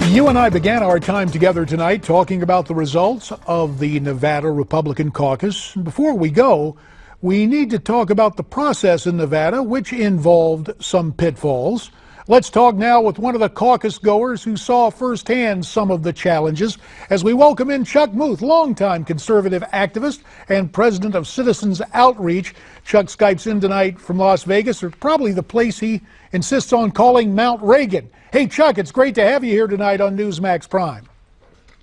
You and I began our time together tonight talking about the results of the Nevada Republican caucus. Before we go, we need to talk about the process in Nevada, which involved some pitfalls. Let's talk now with one of the caucus goers who saw firsthand some of the challenges as we welcome in Chuck Muth, longtime conservative activist and president of Citizens Outreach. Chuck Skypes in tonight from Las Vegas, or probably the place he insists on calling Mount Reagan. Hey, Chuck, it's great to have you here tonight on Newsmax Prime.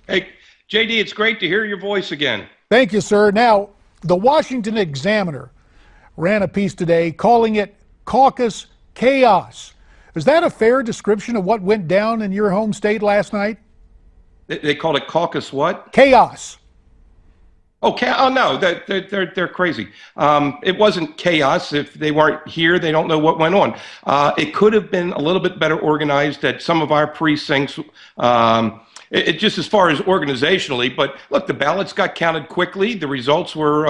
Hey, JD, it's great to hear your voice again. Thank you, sir. Now, the Washington Examiner ran a piece today calling it caucus chaos. Is that a fair description of what went down in your home state last night? They called it caucus what? Chaos. Oh, no, they're crazy. It wasn't chaos. If they weren't here, they don't know what went on. It could have been a little bit better organized at some of our precincts. It just as far as organizationally, but look, the ballots got counted quickly. The results were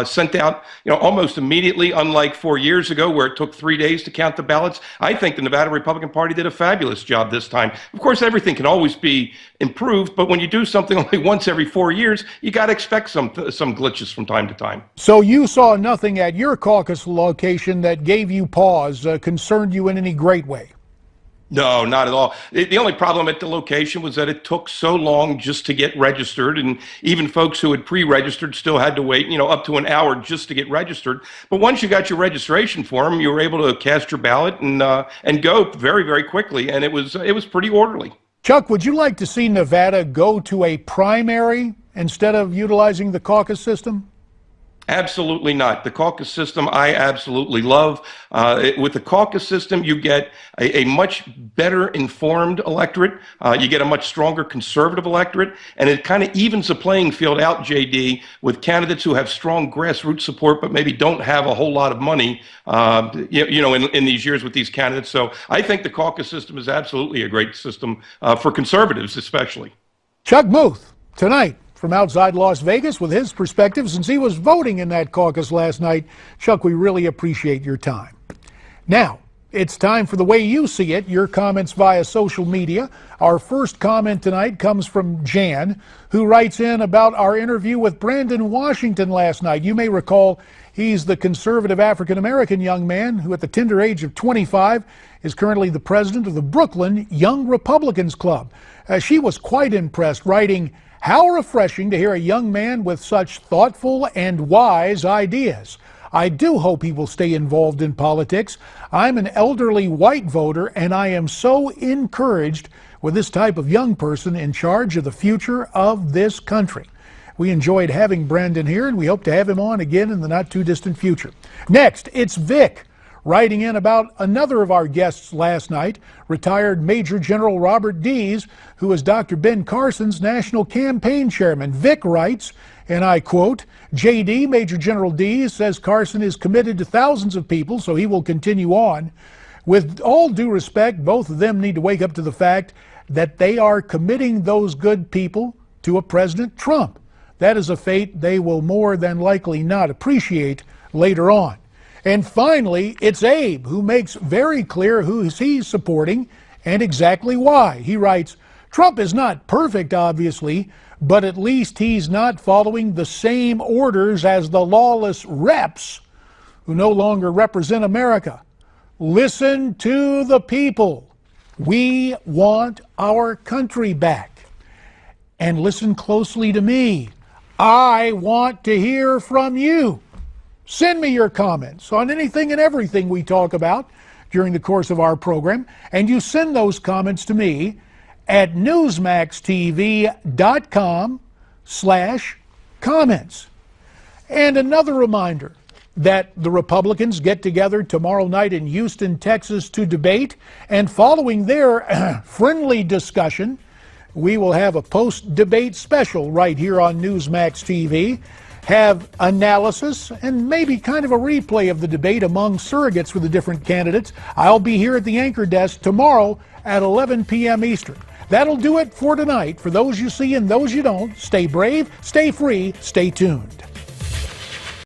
sent out, almost immediately, unlike 4 years ago where it took 3 days to count the ballots. I think the Nevada Republican Party did a fabulous job this time. Of course, everything can always be improved, but when you do something only once every 4 years, you got to expect some glitches from time to time. So you saw nothing at your caucus location that gave you pause, concerned you in any great way? No, not at all. The only problem at the location was that it took so long just to get registered, and even folks who had pre-registered still had to wait, up to an hour just to get registered. But once you got your registration form, you were able to cast your ballot and go very, very quickly, and it was pretty orderly. Chuck, would you like to see Nevada go to a primary instead of utilizing the caucus system? Absolutely not. The caucus system I absolutely love. With the caucus system, you get a much better informed electorate. You get a much stronger conservative electorate, and it kind of evens the playing field out, JD, with candidates who have strong grassroots support but maybe don't have a whole lot of money, in these years with these candidates. So I think the caucus system is absolutely a great system for conservatives especially. Chuck Muth, tonight, from outside Las Vegas with his perspective since he was voting in that caucus last night. Chuck, we really appreciate your time. Now, it's time for the way you see it, your comments via social media. Our first comment tonight comes from Jan, who writes in about our interview with Brandon Washington last night. You may recall he's the conservative African-American young man who at the tender age of 25 is currently the president of the Brooklyn Young Republicans Club. She was quite impressed, writing, "How refreshing to hear a young man with such thoughtful and wise ideas. I do hope he will stay involved in politics. I'm an elderly white voter, and I am so encouraged with this type of young person in charge of the future of this country." We enjoyed having Brandon here, and we hope to have him on again in the not-too-distant future. Next, it's Vic, writing in about another of our guests last night, retired Major General Robert Dees, who is Dr. Ben Carson's national campaign chairman. Vic writes, and I quote, "JD, Major General Dees says Carson is committed to thousands of people, so he will continue on. With all due respect, both of them need to wake up to the fact that they are committing those good people to a President Trump. That is a fate they will more than likely not appreciate later on." And finally, it's Abe, who makes very clear who he's supporting and exactly why. He writes, "Trump is not perfect, obviously, but at least he's not following the same orders as the lawless reps who no longer represent America. Listen to the people. We want our country back. And listen closely to me. I want to hear from you. Send me your comments on anything and everything we talk about during the course of our program, and you send those comments to me at newsmaxtv.com/comments. And another reminder that the Republicans get together tomorrow night in Houston, Texas to debate, and following their friendly discussion, we will have a post-debate special right here on Newsmax TV. Have analysis and maybe kind of a replay of the debate among surrogates for the different candidates. I'll be here at the anchor desk tomorrow at 11 p.m. Eastern. That'll do it for tonight. For those you see and those you don't, stay brave, stay free, stay tuned.